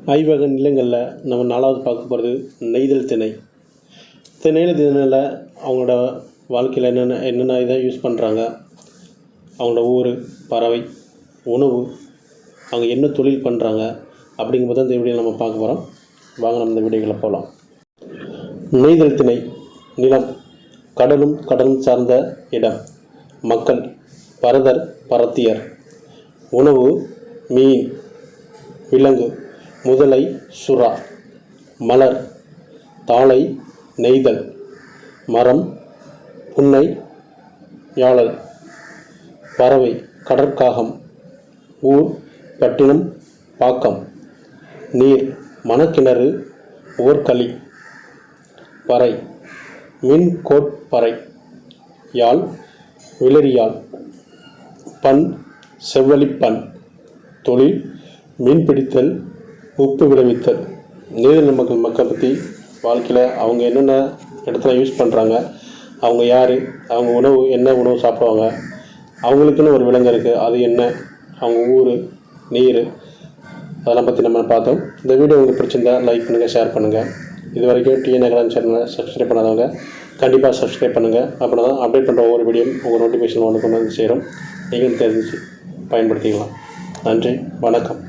ஆய்வக நிலங்களில் நம்ம 4வது பார்க்க போகிறது நெய்தல் திணை. நெய்தல் திணையில் அவங்களோட வாழ்க்கையில் என்னென்ன இதை யூஸ் பண்ணுறாங்க, அவங்களோட ஊர், பறவை, உணவு, அவங்க என்ன தொழில் பண்ணுறாங்க அப்படிங்கும்போது இந்த வீடியோ நம்ம பார்க்க போகிறோம். வாங்க நம்ம இந்த வீடியோக்களை போகலாம். நெய்தல் திணை நிலம் கடலும் கடலும் சார்ந்த இடம். மக்கள் பரதர், பரத்தியர். உணவு மீன், விலங்கு முதலை, சுறா. மலர் தாழை, நெய்தல். மரம் புன்னை, யாழல். பறவை கடற்காகம். ஊர் பட்டினம், பாக்கம். நீர் மணக்கிணறு, ஓர்களி. பறை மின்கோட்பறை. யாழ் விளரியாழ். பண் செவ்வழிப்பண். தொழில் மீன்பிடித்தல், உப்பு விளைவித்தல். நெய்தல் மக்கள் பற்றி வாழ்க்கையில் அவங்க என்னென்ன இடத்துல யூஸ் பண்ணுறாங்க, அவங்க யார், அவங்க உணவு என்ன உணவு சாப்பிடுவாங்க, அவங்களுக்குன்னு ஒரு விலங்கு இருக்குது, அது என்ன, அவங்க ஊர், நீர், அதெல்லாம் பற்றி நம்ம பார்த்தோம். இந்த வீடியோ உங்களுக்கு பிடிச்சிருந்தா லைக் பண்ணுங்கள், ஷேர் பண்ணுங்கள். இது வரைக்கும் டிஎன் அகாடமி சேனலை சப்ஸ்கிரைப் பண்ணாதவங்க கண்டிப்பாக சப்ஸ்கிரைப் பண்ணுங்கள். அப்படின்னா தான் அப்டேட் பண்ணுற ஒவ்வொரு வீடியோ உங்கள் நோட்டிஃபிகேஷன் ஒன்று கொண்டு வந்து சேரும். நீங்களும் தெரிஞ்சு பயன்படுத்திக்கலாம். நன்றி, வணக்கம்.